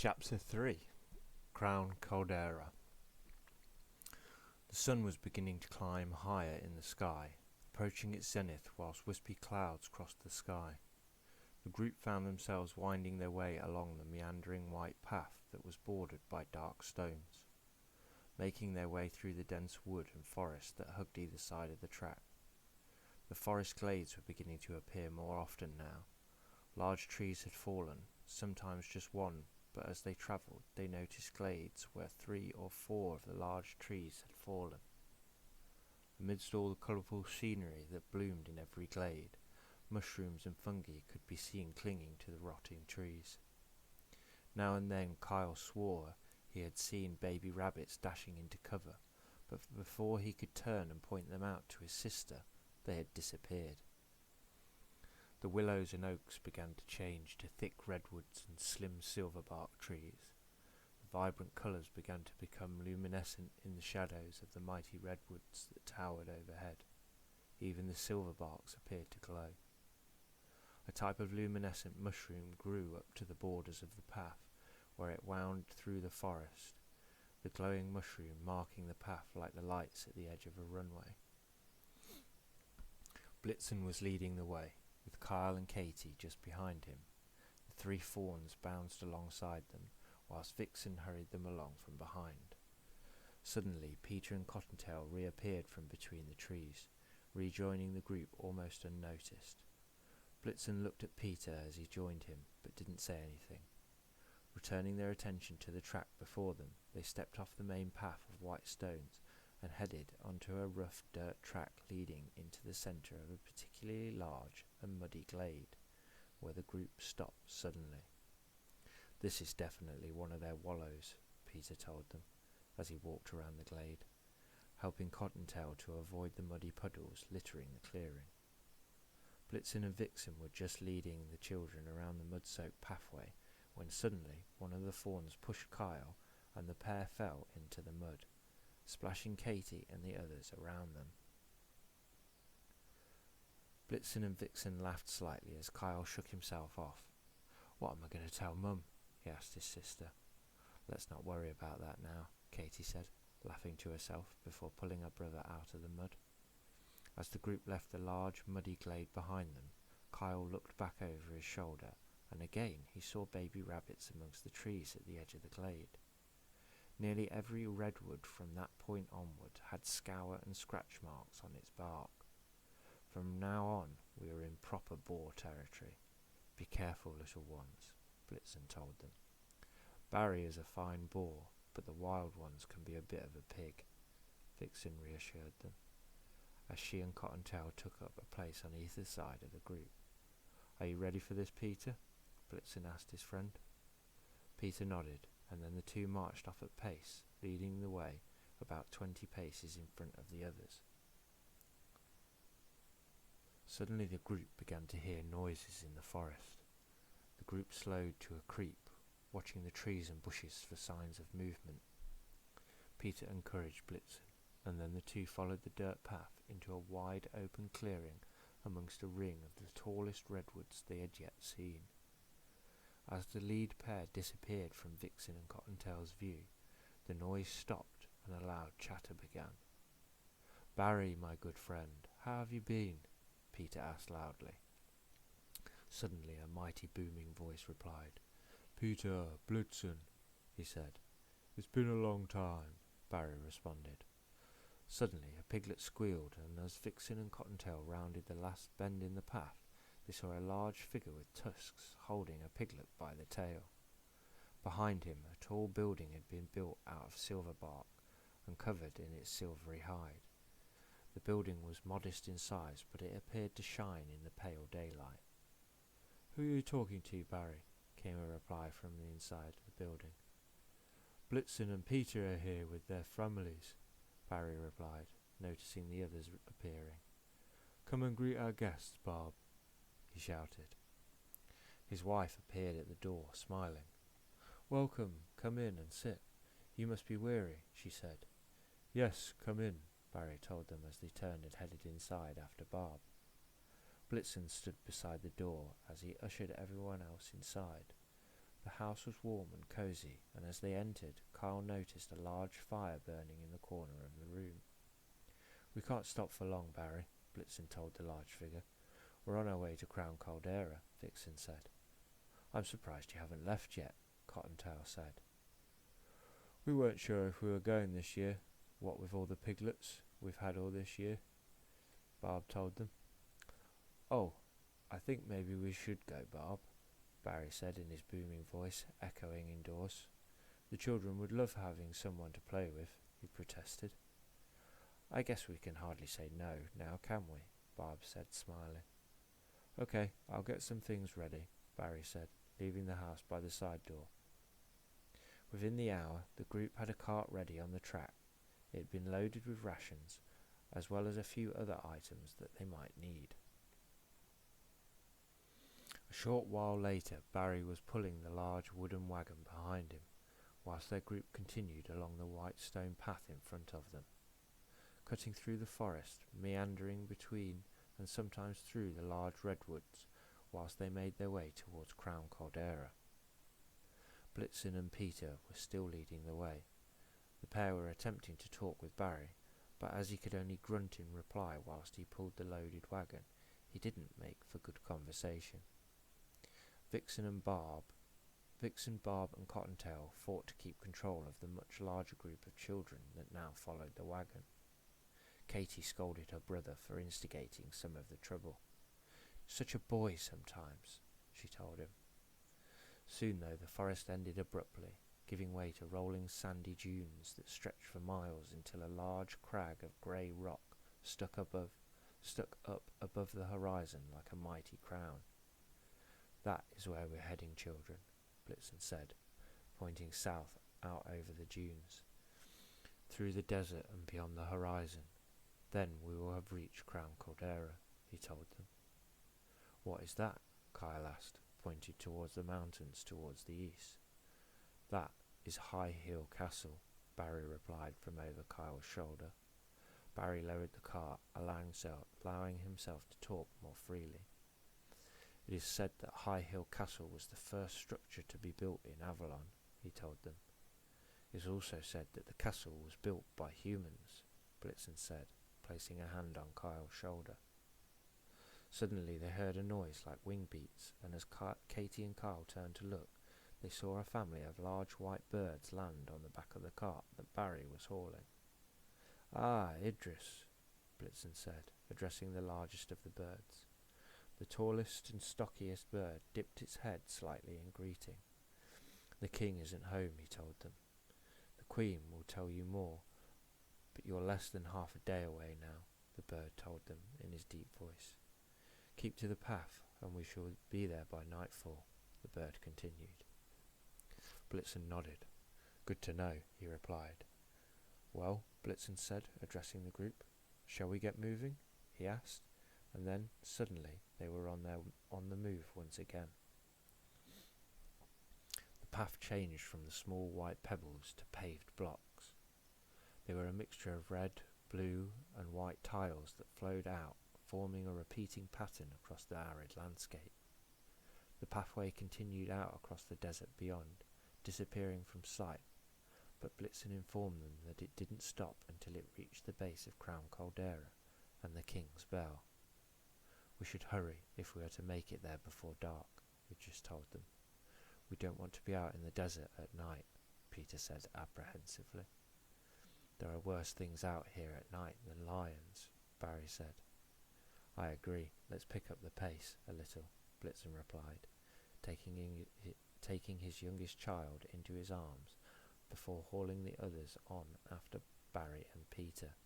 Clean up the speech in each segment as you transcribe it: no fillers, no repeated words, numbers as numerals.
Chapter 3 Crown Caldera. The sun was beginning to climb higher in the sky, approaching its zenith whilst wispy clouds crossed the sky. The group found themselves winding their way along the meandering white path that was bordered by dark stones, making their way through the dense wood and forest that hugged either side of the track. The forest glades were beginning to appear more often now. Large trees had fallen, sometimes just one, but as they travelled they noticed glades where 3 or 4 of the large trees had fallen. Amidst all the colourful scenery that bloomed in every glade, mushrooms and fungi could be seen clinging to the rotting trees. Now and then Kyle swore he had seen baby rabbits dashing into cover, but before he could turn and point them out to his sister, they had disappeared. The willows and oaks began to change to thick redwoods and slim silverbark trees. The vibrant colours began to become luminescent in the shadows of the mighty redwoods that towered overhead. Even the silverbarks appeared to glow. A type of luminescent mushroom grew up to the borders of the path, where it wound through the forest, the glowing mushroom marking the path like the lights at the edge of a runway. Blitzen was leading the way, with Kyle and Katie just behind him. The 3 fawns bounced alongside them, whilst Vixen hurried them along from behind. Suddenly Peter and Cottontail reappeared from between the trees, rejoining the group almost unnoticed. Blitzen looked at Peter as he joined him, but didn't say anything. Returning their attention to the track before them, they stepped off the main path of white stones and headed onto a rough dirt track leading into the centre of a particularly large and muddy glade, where the group stopped suddenly. "This is definitely one of their wallows," Peter told them, as he walked around the glade, helping Cottontail to avoid the muddy puddles littering the clearing. Blitzen and Vixen were just leading the children around the mud-soaked pathway when suddenly one of the fawns pushed Kyle and the pair fell into the mud, splashing Katie and the others around them. Blitzen and Vixen laughed slightly as Kyle shook himself off. "What am I going to tell Mum?" he asked his sister. "Let's not worry about that now," Katie said, laughing to herself before pulling her brother out of the mud. As the group left the large, muddy glade behind them, Kyle looked back over his shoulder, and again he saw baby rabbits amongst the trees at the edge of the glade. Nearly every redwood from that point onward had scour and scratch marks on its bark. From now on we were in proper boar territory. "Be careful, little ones," Blitzen told them. "Barry is a fine boar, but the wild ones can be a bit of a pig," Vixen reassured them, as she and Cottontail took up a place on either side of the group. "Are you ready for this, Peter?" Blitzen asked his friend. Peter nodded, and then the two marched off at pace, leading the way about 20 paces in front of the others. Suddenly the group began to hear noises in the forest. The group slowed to a creep, watching the trees and bushes for signs of movement. Peter encouraged Blitzen, and then the two followed the dirt path into a wide open clearing amongst a ring of the tallest redwoods they had yet seen. As the lead pair disappeared from Vixen and Cottontail's view, the noise stopped and a loud chatter began. "Barry, my good friend, how have you been?" Peter asked loudly. Suddenly a mighty booming voice replied. "Peter, Blitzen," he said. "It's been a long time," Barry responded. Suddenly a piglet squealed, and as Vixen and Cottontail rounded the last bend in the path, they saw a large figure with tusks holding a piglet by the tail. Behind him a tall building had been built out of silver bark and covered in its silvery hide. The building was modest in size, but it appeared to shine in the pale daylight. "Who are you talking to, Barry?" came a reply from the inside of the building. "Blitzen and Peter are here with their families," Barry replied, noticing the others appearing. "Come and greet our guests, Bob," he shouted. His wife appeared at the door, smiling. "Welcome, come in and sit. You must be weary," she said. "Yes, come in," Barry told them as they turned and headed inside after Bob. Blitzen stood beside the door as he ushered everyone else inside. The house was warm and cosy, and as they entered, Kyle noticed a large fire burning in the corner of the room. "We can't stop for long, Barry," Blitzen told the large figure. "We're on our way to Crown Caldera," Vixen said. "I'm surprised you haven't left yet," Cottontail said. "We weren't sure if we were going this year, what with all the piglets we've had all this year," Barb told them. "Oh, I think maybe we should go, Barb," Barry said in his booming voice, echoing indoors. "The children would love having someone to play with," he protested. "I guess we can hardly say no, now can we?" Barb said, smiling. "Okay, I'll get some things ready," Barry said, leaving the house by the side door. Within the hour, the group had a cart ready on the track. It had been loaded with rations, as well as a few other items that they might need. A short while later, Barry was pulling the large wooden wagon behind him, whilst their group continued along the white stone path in front of them, cutting through the forest, meandering between and sometimes through the large redwoods, whilst they made their way towards Crown Caldera. Blitzen and Peter were still leading the way. The pair were attempting to talk with Barry, but as he could only grunt in reply whilst he pulled the loaded wagon, he didn't make for good conversation. Vixen, Barb and Cottontail fought to keep control of the much larger group of children that now followed the wagon. Katie scolded her brother for instigating some of the trouble. "Such a boy sometimes," she told him. Soon, though, the forest ended abruptly, giving way to rolling sandy dunes that stretched for miles until a large crag of grey rock stuck up above the horizon like a mighty crown. "That is where we're heading, children," Blitzen said, pointing south out over the dunes, through the desert and beyond the horizon. "Then we will have reached Crown Caldera," he told them. "What is that?" Kyle asked, pointing towards the mountains towards the east. "That is High Hill Castle," Barry replied from over Kyle's shoulder. Barry lowered the cart, allowing himself to talk more freely. "It is said that High Hill Castle was the first structure to be built in Avalon," he told them. "It is also said that the castle was built by humans," Blitzen said, placing a hand on Kyle's shoulder. Suddenly they heard a noise like wing beats, and as Katie and Kyle turned to look, they saw a family of large white birds land on the back of the cart that Barry was hauling. "Ah, Idris," Blitzen said, addressing the largest of the birds. The tallest and stockiest bird dipped its head slightly in greeting. "The king isn't home," he told them. "The queen will tell you more, but you're less than half a day away now," the bird told them in his deep voice. "Keep to the path, and we shall be there by nightfall," the bird continued. Blitzen nodded. "Good to know," he replied. "Well," Blitzen said, addressing the group, "shall we get moving?" he asked, and then, suddenly, they were on the move once again. The path changed from the small white pebbles to paved blocks. They were a mixture of red, blue, and white tiles that flowed out, forming a repeating pattern across the arid landscape. The pathway continued out across the desert beyond, disappearing from sight, but Blitzen informed them that it didn't stop until it reached the base of Crown Caldera and the King's Bell. "We should hurry if we are to make it there before dark," Idris told them. "We don't want to be out in the desert at night," Peter said apprehensively. "There are worse things out here at night than lions," Barry said. "I agree. Let's pick up the pace a little," Blitzen replied, taking his youngest child into his arms before hauling the others on after Barry and Peter.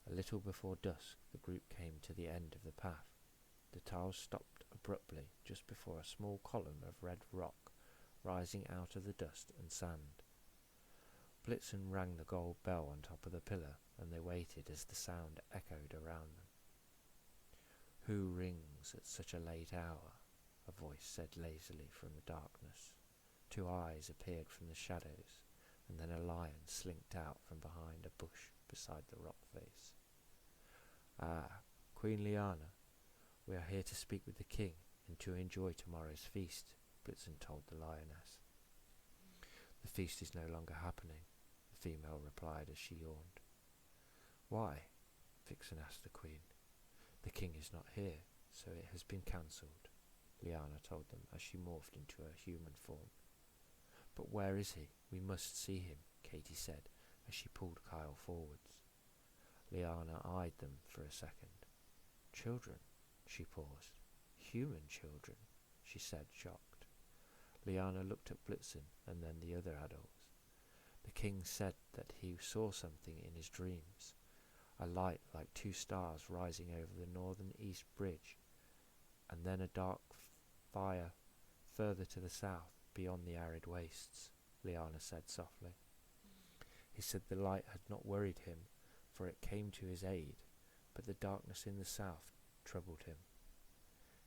A little before dusk, the group came to the end of the path. The tiles stopped abruptly just before a small column of red rock rising out of the dust and sand. Blitzen rang the gold bell on top of the pillar, and they waited as the sound echoed around them. "Who rings at such a late hour?" a voice said lazily from the darkness. Two eyes appeared from the shadows, and then a lion slinked out from behind a bush beside the rock face. "Ah, Queen Liana, we are here to speak with the king and to enjoy tomorrow's feast," Blitzen told the lioness. The feast is no longer happening, the female replied as she yawned. Why? Vixen asked the queen. The king is not here, so it has been cancelled, Lyanna told them as she morphed into her human form. But where is he? We must see him, Katie said as she pulled Kyle forwards. Lyanna eyed them for a second. Children, she paused. Human children, she said, shocked. Lyanna looked at Blitzen and then the other adults. The king said that he saw something in his dreams, a light like two stars rising over the northern east bridge, and then a dark fire further to the south beyond the arid wastes, Lyanna said softly. He said the light had not worried him, for it came to his aid, but the darkness in the south troubled him.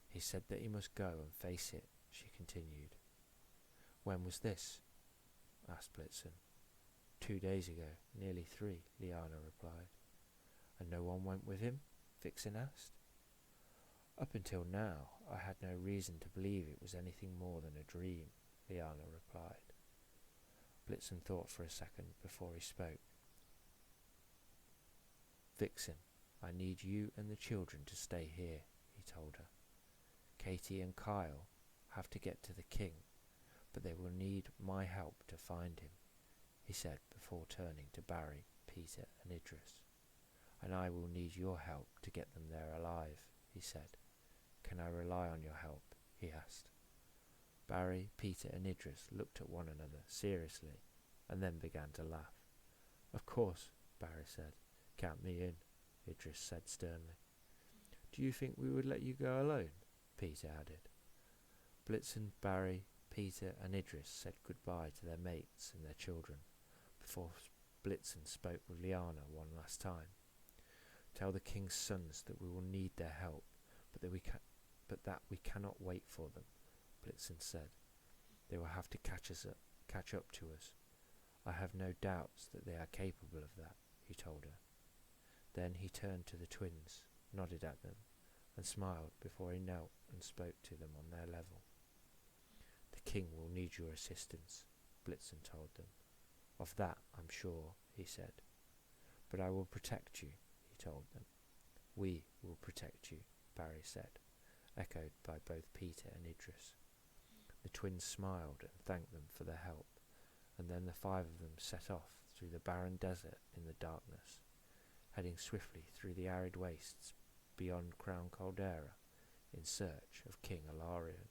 He said that he must go and face it, she continued. When was this? Asked Blitzen. 2 days ago, nearly 3, Lyanna replied. And no one went with him? Vixen asked. Up until now, I had no reason to believe it was anything more than a dream, Lyanna replied. Blitzen thought for a second before he spoke. Vixen, I need you and the children to stay here, he told her. Katie and Kyle have to get to the king, but they will need my help to find him, he said before turning to Barry, Peter and Idris. And I will need your help to get them there alive, he said. Can I rely on your help? He asked. Barry, Peter and Idris looked at one another seriously and then began to laugh. Of course, Barry said. Count me in, Idris said sternly. Do you think we would let you go alone? Peter added. Blitzen, Barry, Peter and Idris said goodbye to their mates and their children before Blitzen spoke with Lyanna one last time. Tell the king's sons that we will need their help, but that we cannot wait for them, Blitzen said. They will have to catch up to us. I have no doubts that they are capable of that, he told her. Then he turned to the twins, nodded at them, and smiled before he knelt and spoke to them on their level. The king will need your assistance, Blitzen told them. Of that I'm sure, he said. But I will protect you, he told them. We will protect you, Barry said, echoed by both Peter and Idris. The twins smiled and thanked them for their help, and then the 5 of them set off through the barren desert in the darkness, heading swiftly through the arid wastes beyond Crown Caldera in search of King Alarion.